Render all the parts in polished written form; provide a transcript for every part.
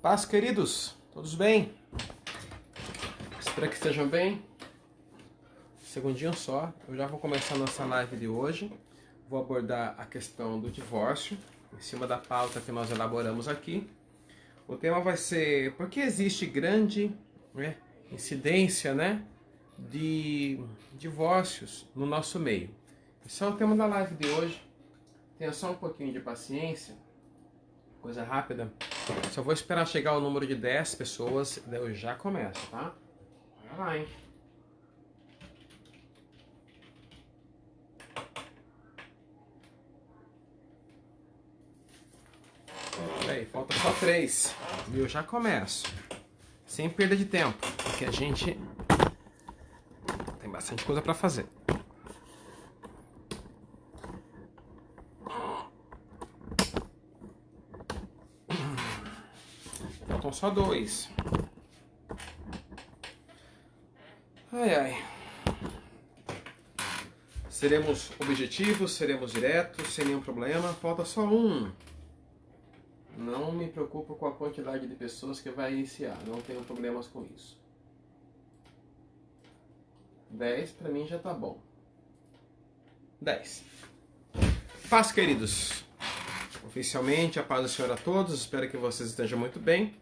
Paz, queridos, todos bem? Espero que estejam bem. Segundinho só, eu já vou começar a nossa live de hoje. Vou abordar a questão do divórcio, em cima da pauta que nós elaboramos aqui. O tema vai ser por que existe grande incidência de divórcios no nosso meio. Esse é o tema da live de hoje. Tenha só um pouquinho de paciência, coisa rápida. Só vou esperar chegar o número de 10 pessoas, daí eu já começo, tá? Vai lá, hein? Peraí, falta só 3. E eu já começo. Sem perda de tempo, porque a gente tem bastante coisa pra fazer. Faltam só 2. Ai, ai. Seremos objetivos, seremos diretos, sem nenhum problema. Falta só 1. Não me preocupo com a quantidade de pessoas que vai iniciar. Não tenho problemas com isso. 10 pra mim já tá bom. 10. Paz, queridos. Oficialmente, a paz do Senhor a todos. Espero que vocês estejam muito bem.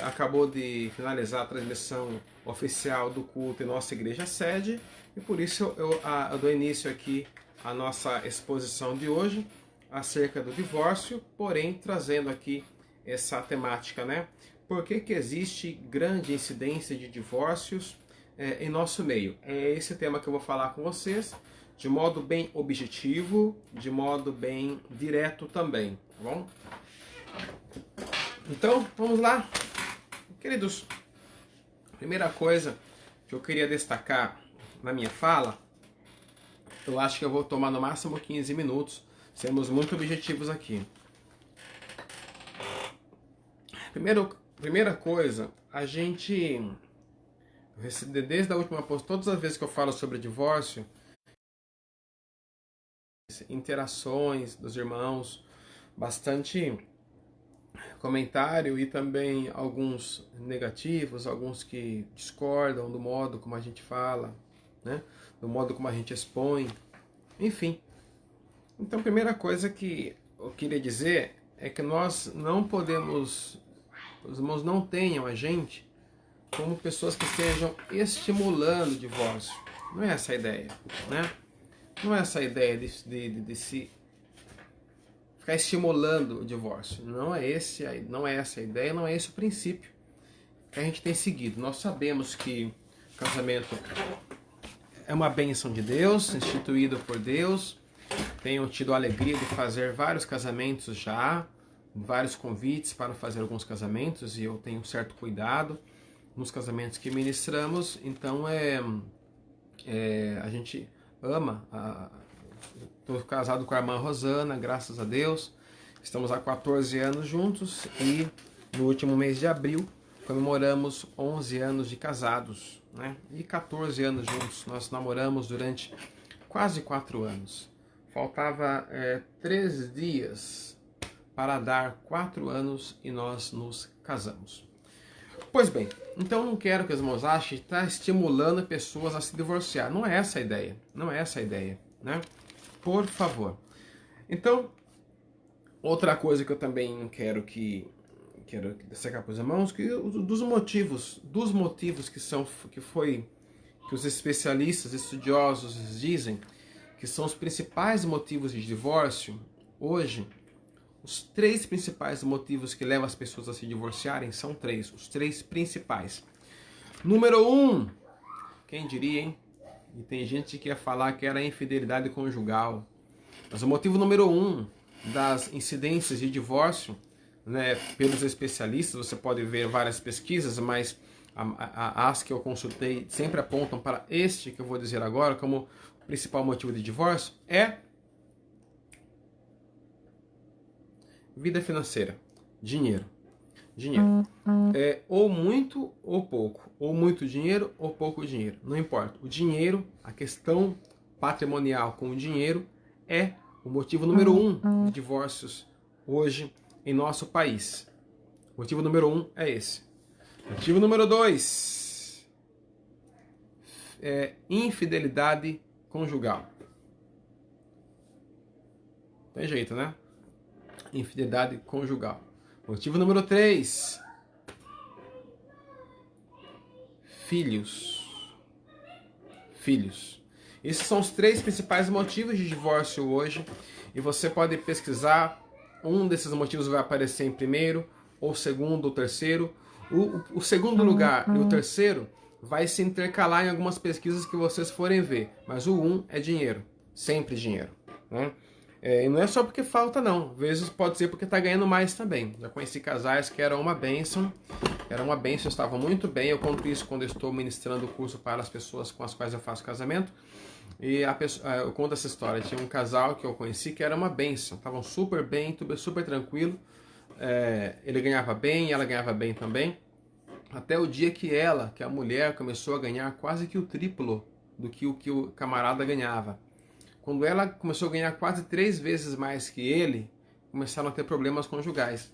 Acabou de finalizar a transmissão oficial do culto em nossa igreja sede. E por isso eu dou início aqui à nossa exposição de hoje acerca do divórcio, porém trazendo aqui essa temática, né? Por que existe grande incidência de divórcios em nosso meio? É esse tema que eu vou falar com vocês, de modo bem objetivo, de modo bem direto também, tá bom? Então, vamos lá. Queridos, primeira coisa que eu queria destacar na minha fala, eu acho que eu vou tomar no máximo 15 minutos, seremos muito objetivos aqui. Primeira coisa, a gente, desde a última post, todas as vezes que eu falo sobre divórcio, interações dos irmãos, bastante comentário e também alguns negativos, alguns que discordam do modo como a gente fala, né? Do modo como a gente expõe, enfim. Então, a primeira coisa que eu queria dizer é que nós não podemos, os irmãos não tenham a gente como pessoas que estejam estimulando o divórcio. Não é essa a ideia, né? Não é essa a ideia de se ficar estimulando o divórcio. Não é essa a ideia, não é esse o princípio que a gente tem seguido. Nós sabemos que o casamento é uma bênção de Deus, instituído por Deus. Tenho tido a alegria de fazer vários casamentos já, vários convites para fazer alguns casamentos, e eu tenho um certo cuidado nos casamentos que ministramos. Então a gente ama. Estou casado com a irmã Rosana, graças a Deus. Estamos há 14 anos juntos e no último mês de abril comemoramos 11 anos de casados, né? E 14 anos juntos. Nós namoramos durante quase 4 anos. Faltava 3 dias para dar 4 anos e nós nos casamos. Pois bem, então não quero que os irmãos achem que está estimulando pessoas a se divorciar. Não é essa a ideia. Não é essa a ideia, né? Por favor. Então, outra coisa que eu também quero destacar para os irmãos, que dos motivos que os especialistas, estudiosos dizem que são os principais motivos de divórcio hoje. Os 3 principais motivos que levam as pessoas a se divorciarem são 3, os 3 principais. Número 1, quem diria, hein? E tem gente que ia falar que era a infidelidade conjugal. Mas o motivo número 1 das incidências de divórcio, né, pelos especialistas, você pode ver várias pesquisas, mas as que eu consultei sempre apontam para este que eu vou dizer agora como principal motivo de divórcio, é vida financeira, dinheiro. Ou muito ou pouco, ou muito dinheiro ou pouco dinheiro, não importa. O dinheiro, a questão patrimonial com o dinheiro é o motivo número 1 de divórcios hoje em nosso país. Motivo número 1 é esse. Motivo número 2 é infidelidade conjugal. Tem jeito, né? Infidelidade conjugal. Motivo número 3, filhos. Filhos. Esses são os 3 principais motivos de divórcio hoje. E você pode pesquisar. Um desses motivos vai aparecer em primeiro, ou segundo, ou terceiro. O segundo lugar e o terceiro vai se intercalar em algumas pesquisas que vocês forem ver. Mas o 1 é dinheiro. Sempre dinheiro, né? E não é só porque falta, não. Às vezes pode ser porque está ganhando mais também. Já conheci casais que eram uma bênção. Era uma bênção, estavam muito bem. Eu conto isso quando eu estou ministrando o curso para as pessoas com as quais eu faço casamento. E eu conto essa história. Tinha um casal que eu conheci que era uma bênção. Estavam super bem, tudo super tranquilo. Ele ganhava bem, ela ganhava bem também. Até o dia que a mulher, começou a ganhar quase que o triplo do que o camarada ganhava. Quando ela começou a ganhar quase 3 vezes mais que ele, começaram a ter problemas conjugais.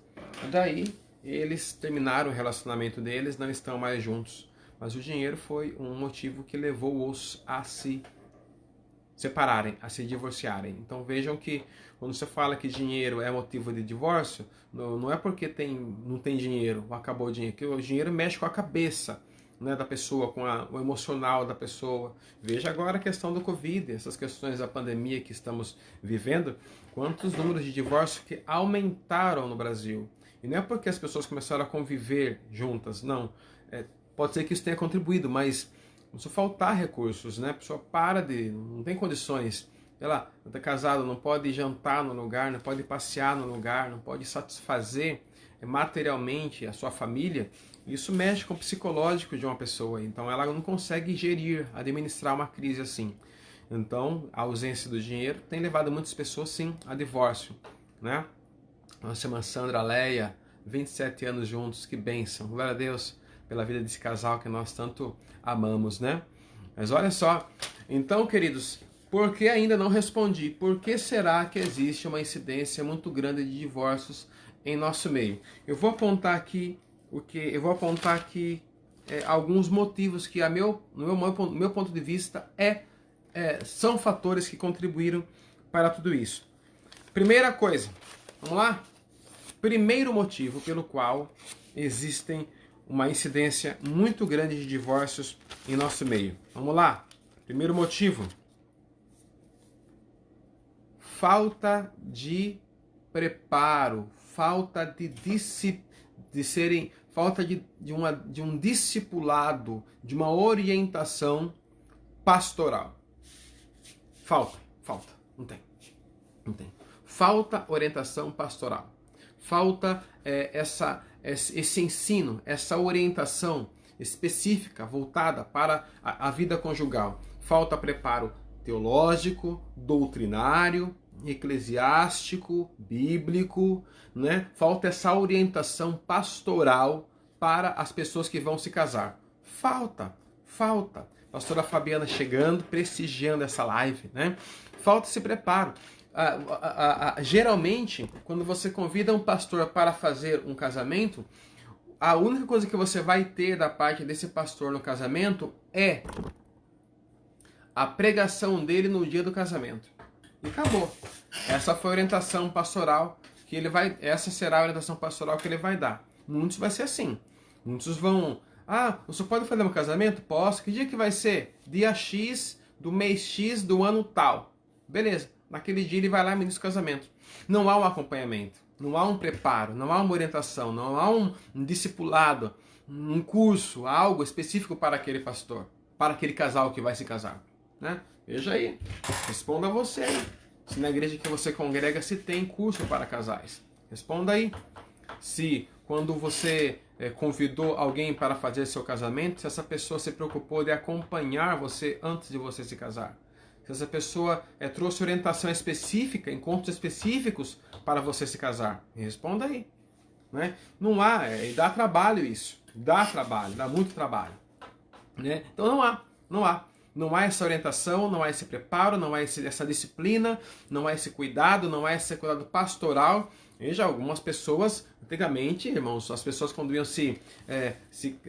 Daí, eles terminaram o relacionamento deles, não estão mais juntos. Mas o dinheiro foi um motivo que levou-os a se separarem, a se divorciarem. Então vejam que quando você fala que dinheiro é motivo de divórcio, não é porque não tem dinheiro, ou acabou o dinheiro, que o dinheiro mexe com a cabeça, né, da pessoa, com o emocional da pessoa. Veja agora a questão do Covid, essas questões da pandemia que estamos vivendo, quantos números de divórcio que aumentaram no Brasil. E não é porque as pessoas começaram a conviver juntas, não. Pode ser que isso tenha contribuído, mas começou a faltar recursos, né? A pessoa não tem condições. Sei lá, está casado, não pode jantar no lugar, não pode passear no lugar, não pode satisfazer materialmente a sua família. Isso mexe com o psicológico de uma pessoa, então ela não consegue gerir, administrar uma crise assim. Então, a ausência do dinheiro tem levado muitas pessoas, sim, a divórcio, né? Nós chamamos Sandra Leia, 27 anos juntos, que bênção. Glória a Deus pela vida desse casal que nós tanto amamos, né? Mas olha só, então, queridos, por que ainda não respondi? Por que será que existe uma incidência muito grande de divórcios em nosso meio? Eu vou apontar aqui alguns motivos que, no meu ponto de vista, são fatores que contribuíram para tudo isso. Primeira coisa, vamos lá? Primeiro motivo pelo qual existem uma incidência muito grande de divórcios em nosso meio. Vamos lá? Primeiro motivo: falta de preparo, falta de um discipulado, de uma orientação pastoral. Falta, não tem. Falta orientação pastoral. Falta esse ensino, essa orientação específica voltada para a vida conjugal. Falta preparo teológico, doutrinário, eclesiástico, bíblico, né? Falta essa orientação pastoral para as pessoas que vão se casar. Falta. Pastora Fabiana chegando, prestigiando essa live, né? Falta esse preparo. Geralmente, quando você convida um pastor para fazer um casamento, a única coisa que você vai ter da parte desse pastor no casamento é a pregação dele no dia do casamento. E acabou. Essa foi a orientação pastoral que ele vai. Essa será a orientação pastoral que ele vai dar. Muitos vai ser assim. Muitos vão. Você pode fazer um casamento? Posso. Que dia que vai ser? Dia X, do mês X, do ano tal. Beleza. Naquele dia ele vai lá e ministra o casamento. Não há um acompanhamento, não há um preparo, não há uma orientação, não há um discipulado, um curso, algo específico para aquele pastor, para aquele casal que vai se casar, né? Veja aí, responda você aí. Se na igreja que você congrega se tem curso para casais. Responda aí. Se quando você convidou alguém para fazer seu casamento, se essa pessoa se preocupou de acompanhar você antes de você se casar. Se essa pessoa trouxe orientação específica, encontros específicos para você se casar. Responda aí. Né? Não há, e dá trabalho isso. Dá muito trabalho. Né? Então não há. Não há essa orientação, não há esse preparo, não há essa disciplina, não há esse cuidado, não há esse cuidado pastoral Veja, algumas pessoas, antigamente, irmãos, as pessoas quando iam se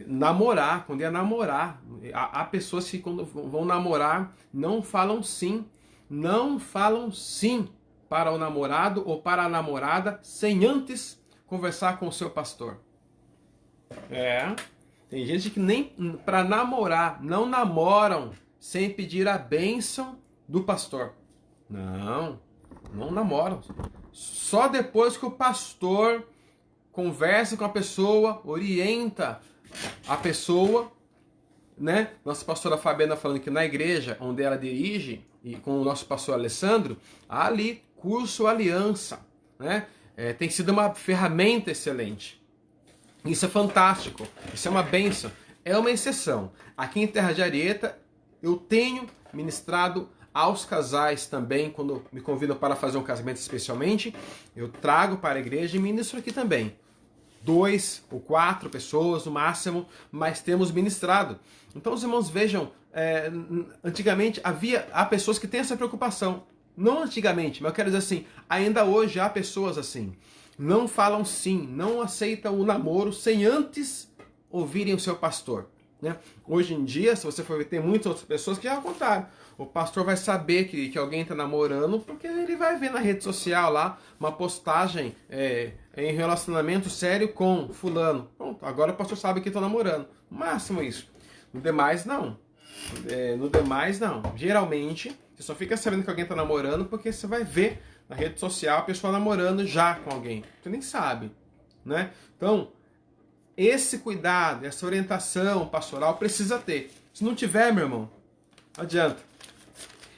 namorar, quando ia namorar, há pessoas que quando vão namorar não falam sim, não falam sim para o namorado ou para a namorada sem antes conversar com o seu pastor. Tem gente que nem para namorar, não namoram sem pedir a bênção do pastor. Não namoram. Só depois que o pastor conversa com a pessoa, orienta a pessoa, né? Nossa pastora Fabiana falando que na igreja onde ela dirige, e com o nosso pastor Alessandro, há ali curso Aliança, né? Tem sido uma ferramenta excelente. Isso é fantástico, isso é uma bênção. É uma exceção. Aqui em Terra de Arieta, eu tenho ministrado aos casais também, quando me convidam para fazer um casamento especialmente, eu trago para a igreja e ministro aqui também. 2 ou 4 pessoas no máximo, mas temos ministrado. Então os irmãos vejam, antigamente há pessoas que têm essa preocupação. Não antigamente, mas eu quero dizer assim, ainda hoje há pessoas assim. Não falam sim, não aceitam o namoro sem antes ouvirem o seu pastor. Né? Hoje em dia, se você for ver, tem muitas outras pessoas que é ao contrário. O pastor vai saber que alguém está namorando porque ele vai ver na rede social lá uma postagem em relacionamento sério com fulano. Pronto, agora o pastor sabe que estão namorando. No máximo isso. No demais, não. No demais, não. Geralmente, você só fica sabendo que alguém está namorando porque você vai ver na rede social a pessoa namorando já com alguém. Você nem sabe. Né? Então, esse cuidado, essa orientação pastoral precisa ter. Se não tiver, meu irmão, não adianta.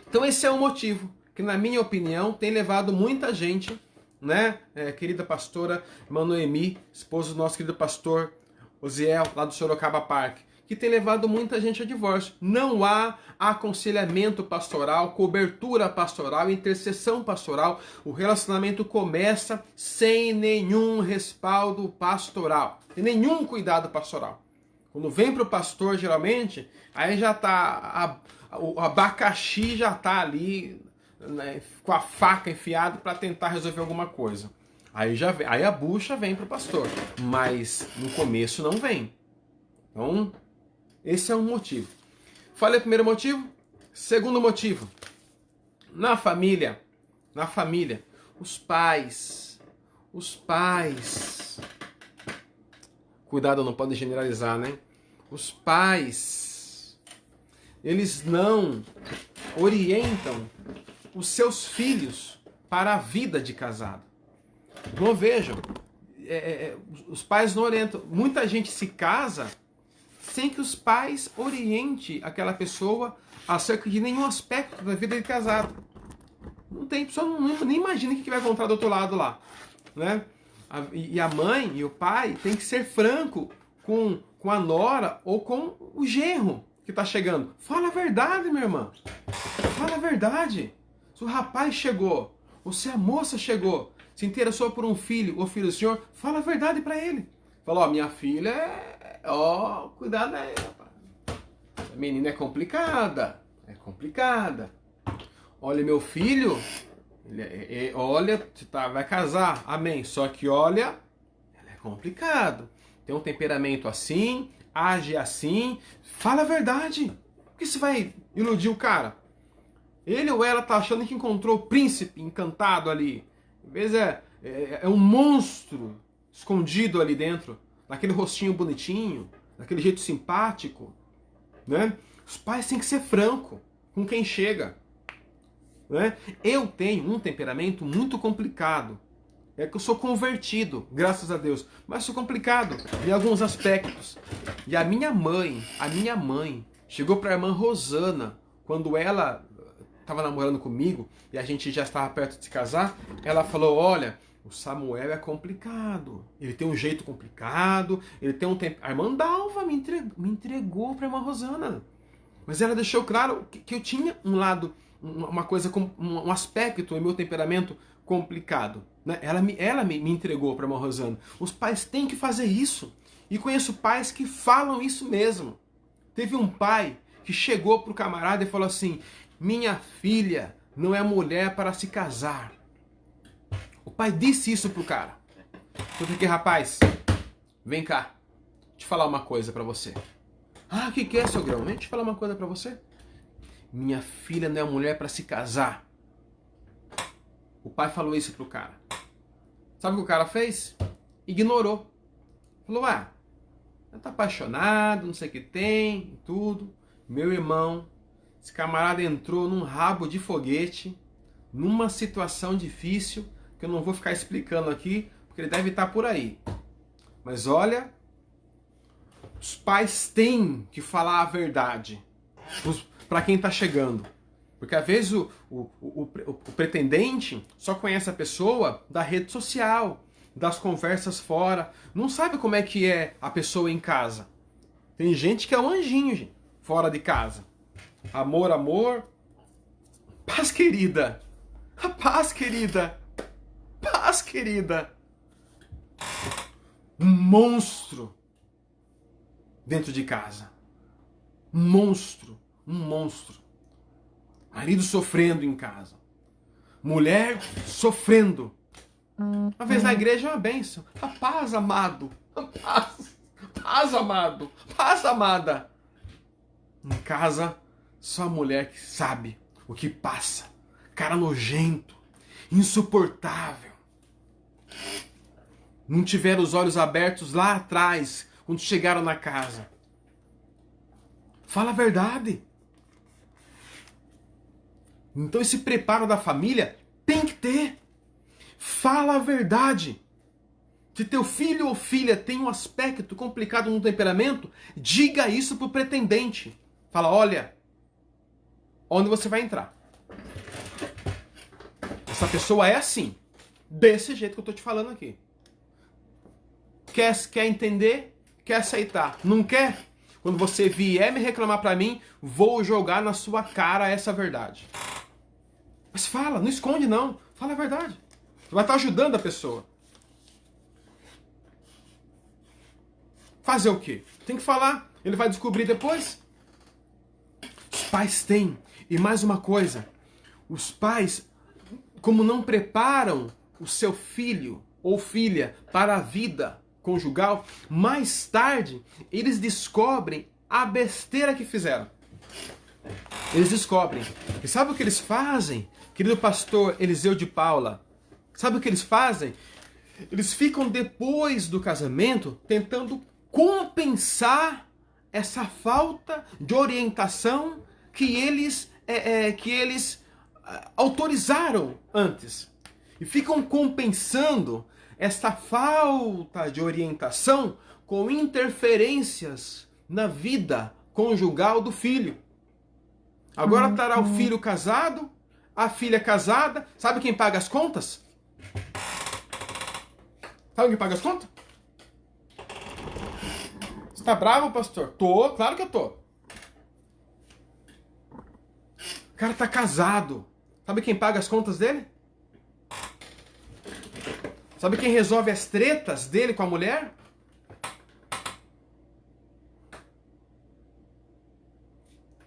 Então esse é o motivo que, na minha opinião, tem levado muita gente, né, querida pastora Manoemi, esposa do nosso querido pastor Osiel, lá do Sorocaba Park, que tem levado muita gente a divórcio. Não há aconselhamento pastoral, cobertura pastoral, intercessão pastoral. O relacionamento começa sem nenhum respaldo pastoral, sem nenhum cuidado pastoral. Quando vem para o pastor, geralmente, aí já está... O abacaxi já está ali, né, com a faca enfiada para tentar resolver alguma coisa. Aí a bucha vem para o pastor, mas no começo não vem. Então, esse é um motivo. Falei o primeiro motivo? Segundo motivo. Na família, os pais. Cuidado, não pode generalizar, né? Os pais, eles não orientam os seus filhos para a vida de casado. Não vejam, os pais não orientam. Muita gente se casa sem que os pais orientem aquela pessoa acerca de nenhum aspecto da vida de casado. Não tem, a pessoa nem imagina o que vai encontrar do outro lado lá, né? E a mãe e o pai tem que ser franco com a nora ou com o genro que está chegando. Fala a verdade, minha irmã. Fala a verdade. Se o rapaz chegou, ou se a moça chegou, se interessou por um filho ou filho do senhor, fala a verdade para ele. Fala, minha filha cuidado aí, rapaz. Essa menina é complicada. Olha, meu filho, olha, vai casar, amém. Só que olha, ela é complicado. Tem um temperamento assim, age assim. Fala a verdade. Por que você vai iludir o cara? Ele ou ela tá achando que encontrou o príncipe encantado ali. Às vezes é um monstro escondido ali dentro, naquele rostinho bonitinho, naquele jeito simpático, né? Os pais têm que ser franco com quem chega, né? Eu tenho um temperamento muito complicado. É que eu sou convertido, graças a Deus, mas sou complicado em alguns aspectos. E a minha mãe chegou para a irmã Rosana, quando ela estava namorando comigo e a gente já estava perto de se casar, ela falou, olha, o Samuel é complicado, ele tem um jeito complicado, ele tem um tempo... A irmã Dalva me entregou para a irmã Rosana, mas ela deixou claro que eu tinha um lado, uma coisa, um aspecto em meu temperamento complicado. Né? Ela me entregou para a irmã Rosana. Os pais têm que fazer isso. E conheço pais que falam isso mesmo. Teve um pai que chegou para o camarada e falou assim, minha filha não é mulher para se casar. O pai disse isso pro cara. Eu fiquei, rapaz, vem cá, te falar uma coisa pra você. Ah, o que é, sogrão? Vem te falar uma coisa pra você. Minha filha não é mulher pra se casar. O pai falou isso pro cara. Sabe o que o cara fez? Ignorou. Falou, tá apaixonado, não sei o que tem, tudo. Meu irmão, esse camarada entrou num rabo de foguete, numa situação difícil, que eu não vou ficar explicando aqui, porque ele deve estar por aí. Mas olha, os pais têm que falar a verdade para quem está chegando. Porque às vezes o pretendente só conhece a pessoa da rede social, das conversas fora, não sabe como é que é a pessoa em casa. Tem gente que é um anjinho, gente, fora de casa. Amor, amor. Paz, querida. Paz, querida. Paz, querida. Um monstro dentro de casa. Um monstro. Um monstro. Marido sofrendo em casa. Mulher sofrendo. Uma vez na igreja é uma bênção. A paz, amado. A paz. Paz, amado. Paz, amada. Em casa, só a mulher que sabe o que passa. Cara nojento. Insuportável. Não tiveram os olhos abertos lá atrás, quando chegaram na casa. Fala a verdade. Então esse preparo da família tem que ter. Fala a verdade. Se teu filho ou filha tem um aspecto complicado no temperamento, diga isso pro pretendente. Fala, olha, onde você vai entrar? Essa pessoa é assim. Desse jeito que eu tô te falando aqui. Quer entender? Quer aceitar? Não quer? Quando você vier me reclamar pra mim, vou jogar na sua cara essa verdade. Mas fala, não esconde não. Fala a verdade. Você vai estar ajudando a pessoa. Fazer o quê? Tem que falar. Ele vai descobrir depois. Os pais têm. E mais uma coisa. Os pais, como não preparam o seu filho ou filha para a vida conjugal, mais tarde eles descobrem a besteira que fizeram. Eles descobrem. E sabe o que eles fazem? Querido pastor Eliseu de Paula, sabe o que eles fazem? Eles ficam depois do casamento tentando compensar essa falta de orientação que eles autorizaram antes. E ficam compensando essa falta de orientação com interferências na vida conjugal do filho. Agora estará o filho casado, a filha casada. Sabe quem paga as contas? Sabe quem paga as contas? Você tá bravo, pastor? Tô, claro que eu tô. O cara tá casado. Sabe quem paga as contas dele? Sabe quem resolve as tretas dele com a mulher?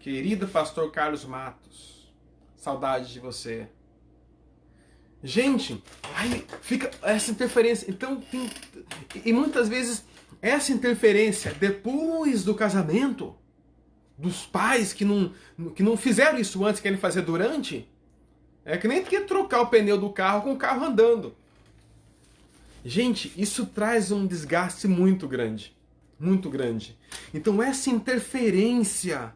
Querido pastor Carlos Matos, saudade de você. Gente, aí fica essa interferência. Então, e muitas vezes essa interferência depois do casamento, dos pais que não fizeram isso antes, querem fazer durante, é que nem trocar o pneu do carro com o carro andando. Gente, isso traz um desgaste muito grande. Muito grande. Então essa interferência...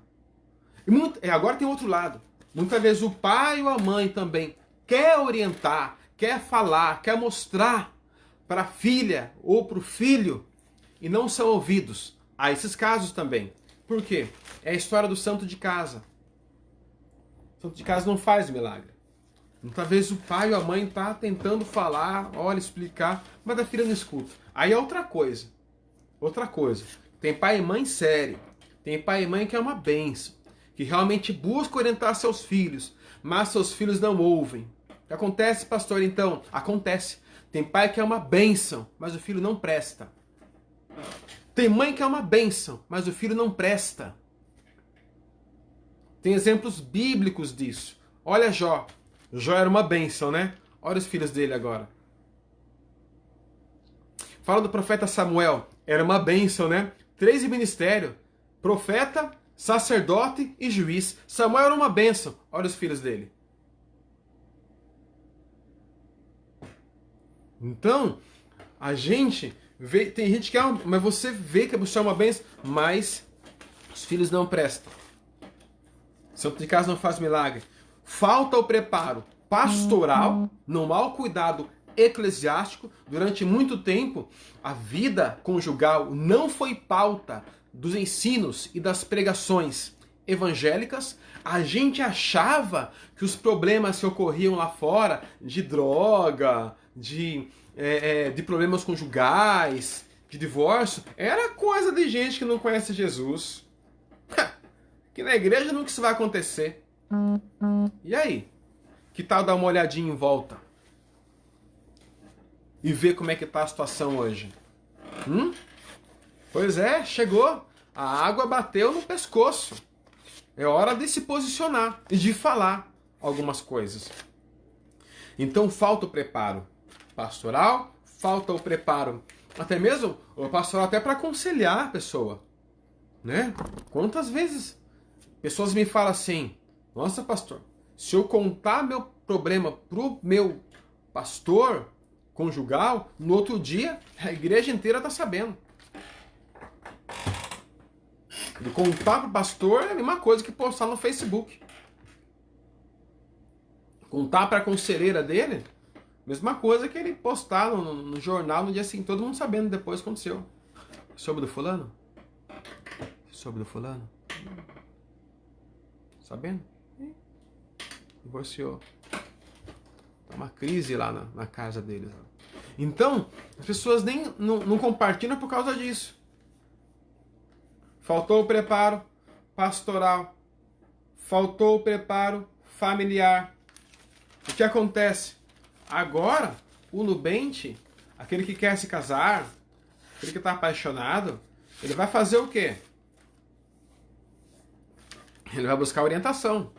agora tem outro lado. Muitas vezes o pai ou a mãe também quer orientar, quer falar, quer mostrar para a filha ou para o filho e não são ouvidos. Há esses casos também. Por quê? É a história do santo de casa. O santo de casa não faz milagre. Muitas vezes o pai ou a mãe está tentando falar, olha, explicar, mas a filha não escuta. Aí é outra coisa. Outra coisa. Tem pai e mãe sério. Tem pai e mãe que é uma bênção. Que realmente busca orientar seus filhos, mas seus filhos não ouvem. O que acontece, pastor, então? Acontece. Tem pai que é uma bênção, mas o filho não presta. Tem mãe que é uma bênção, mas o filho não presta. Tem exemplos bíblicos disso. Olha Jó. Jó era uma bênção, né? Olha os filhos dele agora. Fala do profeta Samuel. Era uma bênção, né? 3 em ministério. Profeta, sacerdote e juiz. Samuel era uma bênção. Olha os filhos dele. Então, a gente vê, tem gente que é uma, mas você vê que a pessoa é uma bênção, mas os filhos não prestam. Santo de casa não faz milagre. Falta o preparo pastoral, não há o cuidado eclesiástico. Durante muito tempo, a vida conjugal não foi pauta dos ensinos e das pregações evangélicas. A gente achava que os problemas que ocorriam lá fora, de droga, de problemas conjugais, de divórcio, era coisa de gente que não conhece Jesus. Que na igreja nunca isso vai acontecer. E aí? Que tal dar uma olhadinha em volta? E ver como é que está a situação hoje? Pois é, chegou. A água bateu no pescoço. É hora de se posicionar e de falar algumas coisas. Então falta o preparo pastoral, falta o preparo, até mesmo o pastoral até para aconselhar a pessoa. Né? Quantas vezes pessoas me falam assim: nossa, pastor, se eu contar meu problema pro meu pastor conjugal, no outro dia a igreja inteira está sabendo. De contar pro pastor é a mesma coisa que postar no Facebook. Contar para a conselheira dele, mesma coisa que ele postar no jornal no dia seguinte, todo mundo sabendo depois o que aconteceu. Soube do fulano? Soube do fulano? Sabendo? Divorciou. Tá uma crise lá na casa deles. Então, as pessoas nem não compartilham por causa disso. Faltou o preparo pastoral. Faltou o preparo familiar. O que acontece? Agora, o nubente, aquele que quer se casar, aquele que está apaixonado, ele vai fazer o quê? Ele vai buscar orientação.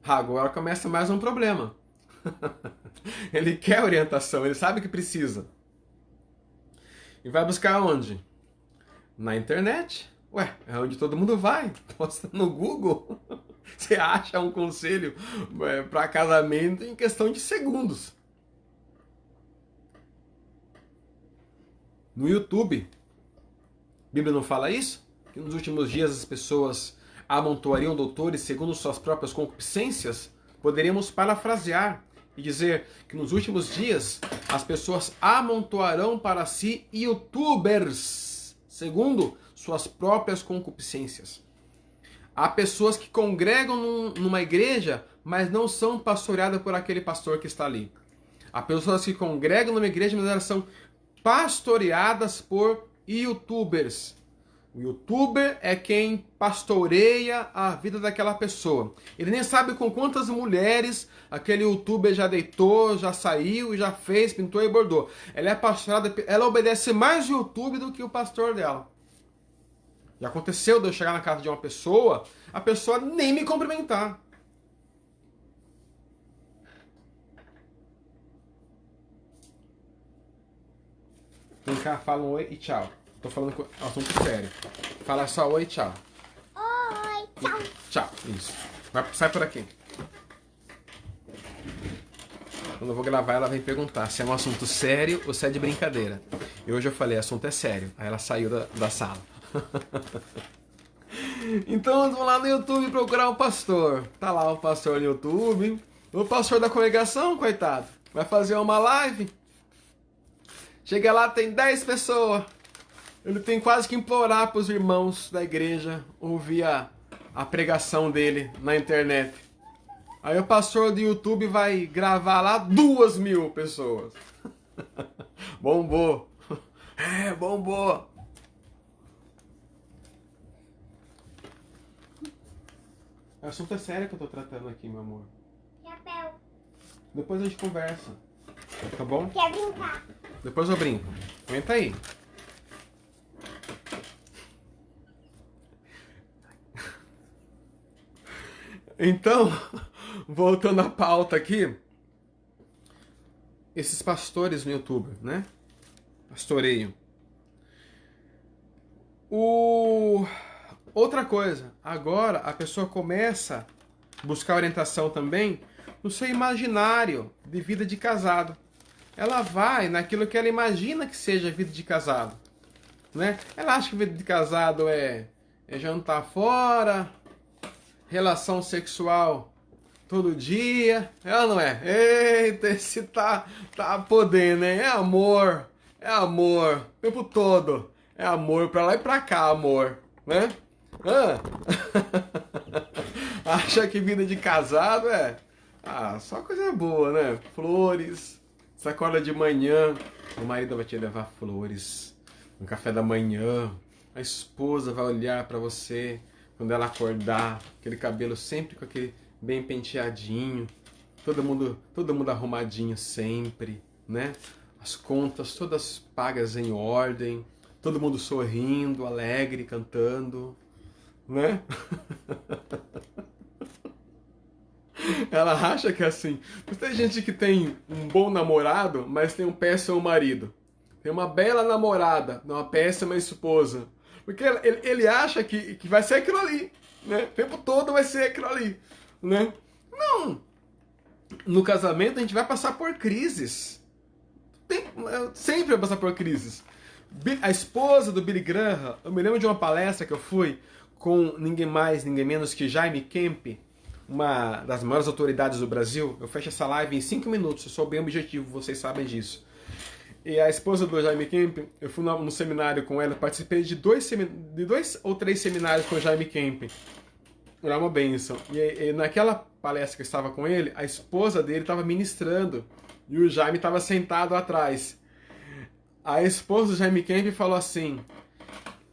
Agora começa mais um problema. Ele quer orientação, ele sabe que precisa. E vai buscar onde? Na internet. Ué, é onde todo mundo vai. Posta no Google. Você acha um conselho para casamento em questão de segundos. No YouTube. A Bíblia não fala isso? Que nos últimos dias as pessoas amontoariam doutores segundo suas próprias concupiscências? Poderíamos parafrasear e dizer que nos últimos dias as pessoas amontoarão para si youtubers segundo suas próprias concupiscências. Há pessoas que congregam numa igreja, mas não são pastoreadas por aquele pastor que está ali. Há pessoas que congregam numa igreja, mas elas são pastoreadas por youtubers. O youtuber é quem pastoreia a vida daquela pessoa. Ele nem sabe com quantas mulheres aquele youtuber já deitou, já saiu, já fez, pintou e bordou. Ela é pastoreada, ela obedece mais o YouTube do que o pastor dela. Já aconteceu de eu chegar na casa de uma pessoa, a pessoa nem me cumprimentar. Vem cá, fala um oi e tchau. Tô falando com assunto sério. Fala só oi e tchau. Oi, tchau. Tchau, isso. Sai por aqui. Quando eu vou gravar, ela vem perguntar se é um assunto sério ou se é de brincadeira. E hoje eu falei, assunto é sério. Aí ela saiu da sala. Então vamos lá no YouTube procurar o pastor. Tá lá o pastor no YouTube. O pastor da congregação, coitado, vai fazer uma live. Chega lá, tem 10 pessoas. Ele tem quase que implorar para os irmãos da igreja ouvir a pregação dele na internet. Aí o pastor do YouTube vai gravar lá 2.000 pessoas. Bombou. É, bombou. O assunto é sério que eu tô tratando aqui, meu amor. Chapéu. Depois a gente conversa. Tá bom? Quer brincar? Depois eu brinco. Aguenta aí. Então, voltando à pauta aqui. Esses pastores no YouTube, né? pastoreio. Outra coisa, agora a pessoa começa a buscar orientação também no seu imaginário de vida de casado. Ela vai naquilo que ela imagina que seja a vida de casado, né? Ela acha que a vida de casado é jantar fora, relação sexual todo dia. Ela não é. Eita, esse tá podendo, hein? É amor o tempo todo. É amor pra lá e pra cá, amor, né? Acha que vida de casado é só coisa boa, né? Flores. Você acorda de manhã, o marido vai te levar flores no café da manhã. A esposa vai olhar pra você quando ela acordar, aquele cabelo sempre com aquele bem penteadinho, todo mundo arrumadinho sempre, né? As contas todas pagas em ordem, todo mundo sorrindo, alegre, cantando, né? Ela acha que é assim. Mas tem gente que tem um bom namorado, mas tem um péssimo marido. Tem uma bela namorada, uma péssima esposa. Porque ele acha que vai ser aquilo ali, né? O tempo todo vai ser aquilo ali, né? Não! No casamento a gente vai passar por crises. Sempre vai passar por crises. A esposa do Billy Graham, eu me lembro de uma palestra que eu fui com ninguém mais, ninguém menos que Jaime Kemp, uma das maiores autoridades do Brasil. Eu fecho essa live em 5 minutos, eu sou bem objetivo, vocês sabem disso. E a esposa do Jaime Kemp, eu fui no seminário com ela, participei de 2 ou 3 seminários com o Jaime Kemp. Era uma bênção. E naquela palestra que eu estava com ele, a esposa dele estava ministrando e o Jaime estava sentado atrás. A esposa do Jaime Kemp falou assim: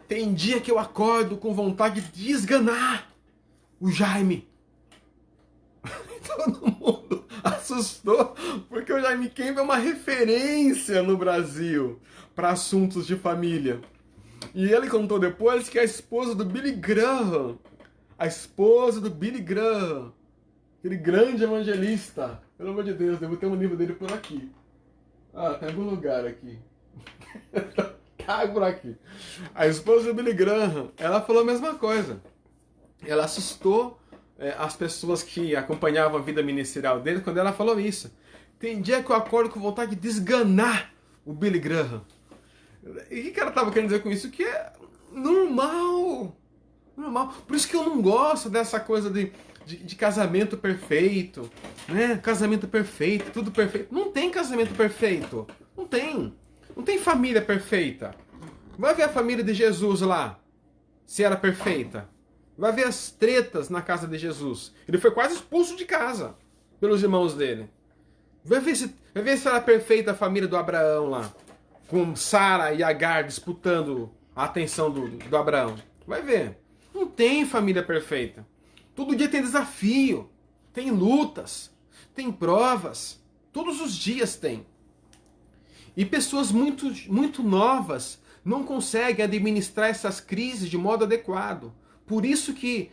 tem dia que eu acordo com vontade de esganar o Jaime. Todo mundo assustou, porque o Jaime Kemp é uma referência no Brasil para assuntos de família. E ele contou depois que a esposa do Billy Graham, aquele grande evangelista, pelo amor de Deus, devo ter um livro dele por aqui. Tem algum lugar aqui. Tá por aqui. A esposa do Billy Graham, ela falou a mesma coisa. Ela assustou as pessoas que acompanhavam a vida ministerial dele quando ela falou isso. Tem dia que eu acordo com vontade de desganar o Billy Graham. E o que ela estava querendo dizer com isso? Que é normal. Normal. Por isso que eu não gosto dessa coisa de casamento perfeito, né? Casamento perfeito, tudo perfeito. Não tem casamento perfeito. Não tem. Não tem família perfeita. Vai ver a família de Jesus lá, se era perfeita. Vai ver as tretas na casa de Jesus. Ele foi quase expulso de casa pelos irmãos dele. Vai ver se era perfeita a família do Abraão lá, com Sara e Agar disputando a atenção do Abraão. Vai ver. Não tem família perfeita. Todo dia tem desafio, tem lutas, tem provas. Todos os dias tem. E pessoas muito, muito novas não conseguem administrar essas crises de modo adequado. Por isso que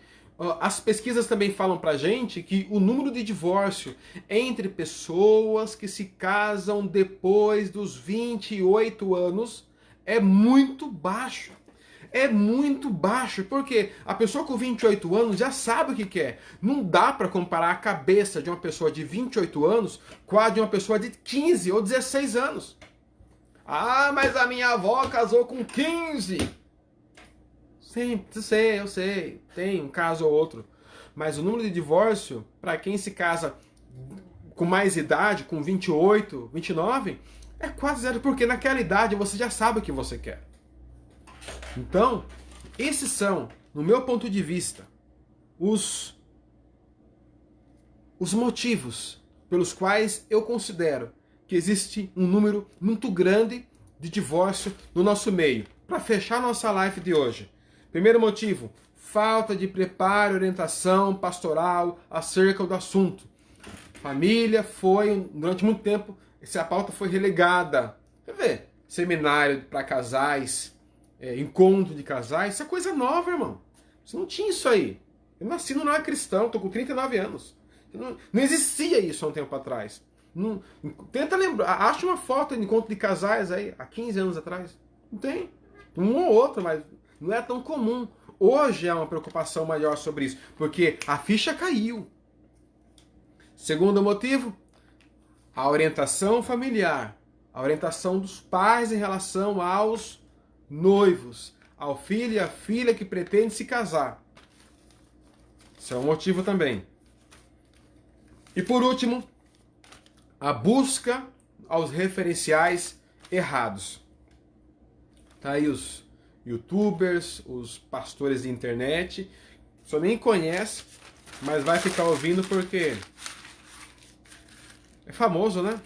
as pesquisas também falam pra gente que o número de divórcio entre pessoas que se casam depois dos 28 anos é muito baixo. É muito baixo, porque a pessoa com 28 anos já sabe o que quer. Não dá para comparar a cabeça de uma pessoa de 28 anos com a de uma pessoa de 15 ou 16 anos. Mas a minha avó casou com 15. Sim, eu sei, tem um caso ou outro. Mas o número de divórcio, para quem se casa com mais idade, com 28, 29, é quase zero, porque naquela idade você já sabe o que você quer. Então, esses são, no meu ponto de vista, os motivos pelos quais eu considero que existe um número muito grande de divórcio no nosso meio. Para fechar nossa live de hoje. Primeiro motivo, falta de preparo e orientação pastoral acerca do assunto. Família foi, durante muito tempo, essa pauta foi relegada. Quer ver? Seminário para casais, encontro de casais, isso é coisa nova, irmão. Você não tinha isso aí. Eu nasci no lar cristão, estou com 39 anos. Não existia isso há um tempo atrás. Tenta lembrar, acha uma foto de encontro de casais aí, há 15 anos atrás. Não tem. Um ou outro, mas não é tão comum. Hoje é uma preocupação maior sobre isso, porque a ficha caiu. Segundo motivo, a orientação familiar, a orientação dos pais em relação aos noivos, ao filho e à filha que pretende se casar. Isso é um motivo também. E por último, a busca aos referenciais errados. Tá aí os youtubers, os pastores de internet, só nem conhece, mas vai ficar ouvindo porque é famoso, né?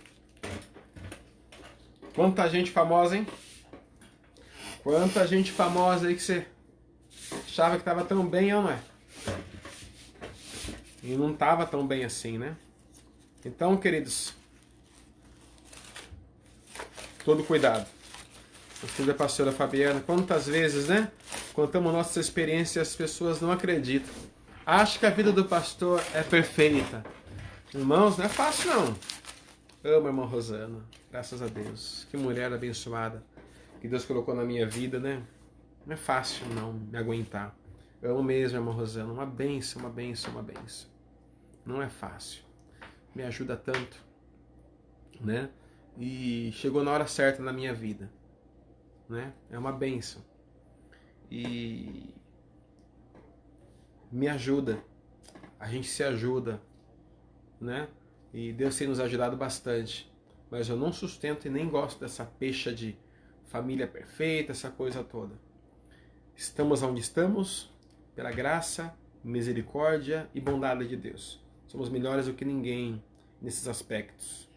Quanta gente famosa, hein? Quanta gente famosa aí que você achava que estava tão bem, ou não é? E não estava tão bem assim, né? Então, queridos, todo cuidado. Você da pastora Fabiana, quantas vezes, né? Contamos nossas experiências e as pessoas não acreditam. Acham que a vida do pastor é perfeita. Irmãos, não é fácil não. Amo a irmã Rosana, graças a Deus. Que mulher abençoada que Deus colocou na minha vida, né? Não é fácil não me aguentar. Amo mesmo a irmã Rosana, uma bênção, uma bênção, uma bênção. Não é fácil. Me ajuda tanto, né? E chegou na hora certa na minha vida, né? É uma bênção. E me ajuda. A gente se ajuda, né? E Deus tem nos ajudado bastante. Mas eu não sustento e nem gosto dessa pecha de família perfeita, essa coisa toda. Estamos onde estamos, pela graça, misericórdia e bondade de Deus. Somos melhores do que ninguém nesses aspectos.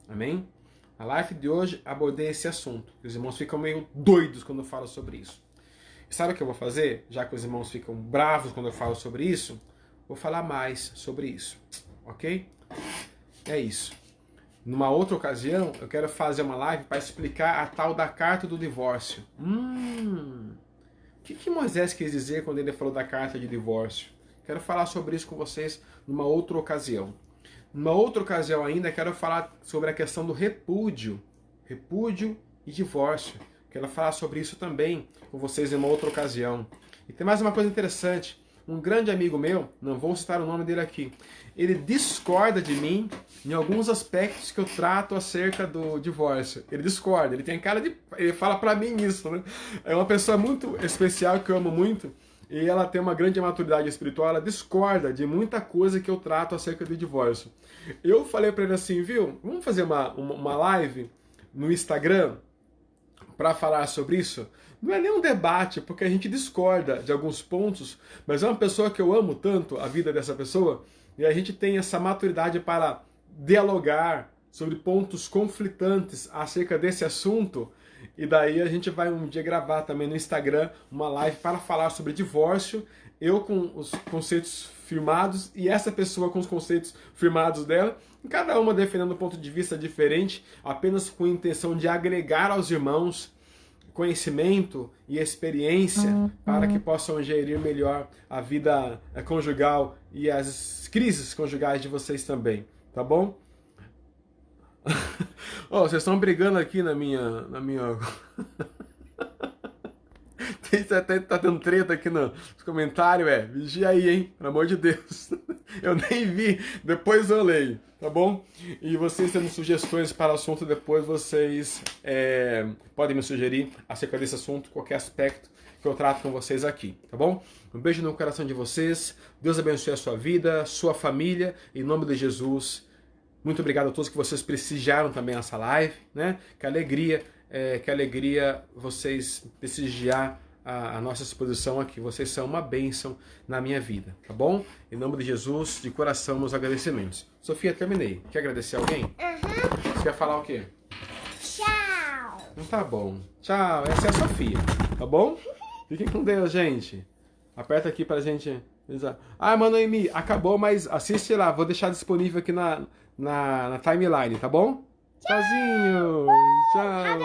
Amém? Na live de hoje abordei esse assunto. Os irmãos ficam meio doidos quando eu falo sobre isso. E sabe o que eu vou fazer? Já que os irmãos ficam bravos quando eu falo sobre isso, vou falar mais sobre isso. Ok? É isso. Numa outra ocasião, eu quero fazer uma live para explicar a tal da carta do divórcio. O que Moisés quis dizer quando ele falou da carta de divórcio? Quero falar sobre isso com vocês numa outra ocasião. Numa outra ocasião ainda, quero falar sobre a questão do repúdio. Repúdio e divórcio. Quero falar sobre isso também com vocês em uma outra ocasião. E tem mais uma coisa interessante. Um grande amigo meu, não vou citar o nome dele aqui, ele discorda de mim em alguns aspectos que eu trato acerca do divórcio. Ele discorda, ele tem cara de... Ele fala pra mim isso, né? É uma pessoa muito especial que eu amo muito e ela tem uma grande maturidade espiritual, ela discorda de muita coisa que eu trato acerca do divórcio. Eu falei pra ele assim, viu, vamos fazer uma live no Instagram para falar sobre isso? Não é nem um debate, porque a gente discorda de alguns pontos, mas é uma pessoa que eu amo tanto, a vida dessa pessoa, e a gente tem essa maturidade para dialogar sobre pontos conflitantes acerca desse assunto, e daí a gente vai um dia gravar também no Instagram uma live para falar sobre divórcio, eu com os conceitos firmados e essa pessoa com os conceitos firmados dela, cada uma defendendo um ponto de vista diferente, apenas com a intenção de agregar aos irmãos conhecimento e experiência para que possam gerir melhor a vida conjugal e as crises conjugais de vocês também, tá bom? Oh, vocês estão brigando aqui na minha... Tá tendo treta aqui nos comentários, vigia aí, hein? Pelo amor de Deus. Eu nem vi, depois eu leio, tá bom? E vocês tendo sugestões para o assunto, depois vocês podem me sugerir acerca desse assunto, qualquer aspecto que eu trato com vocês aqui, tá bom? Um beijo no coração de vocês, Deus abençoe a sua vida, sua família, em nome de Jesus. Muito obrigado a todos que vocês prestigiaram também essa live, né? Que alegria vocês prestigiar a nossa exposição aqui. Vocês são uma bênção na minha vida, tá bom? Em nome de Jesus, de coração, meus agradecimentos. Sofia, terminei. Quer agradecer alguém? Você quer falar o quê? Tchau. Então tá bom. Tchau. Essa é a Sofia, tá bom? Fiquem com Deus, gente. Aperta aqui pra gente... Ah, Manoemi, acabou, mas assiste lá. Vou deixar disponível aqui na timeline, tá bom? Tchauzinho. Tchau.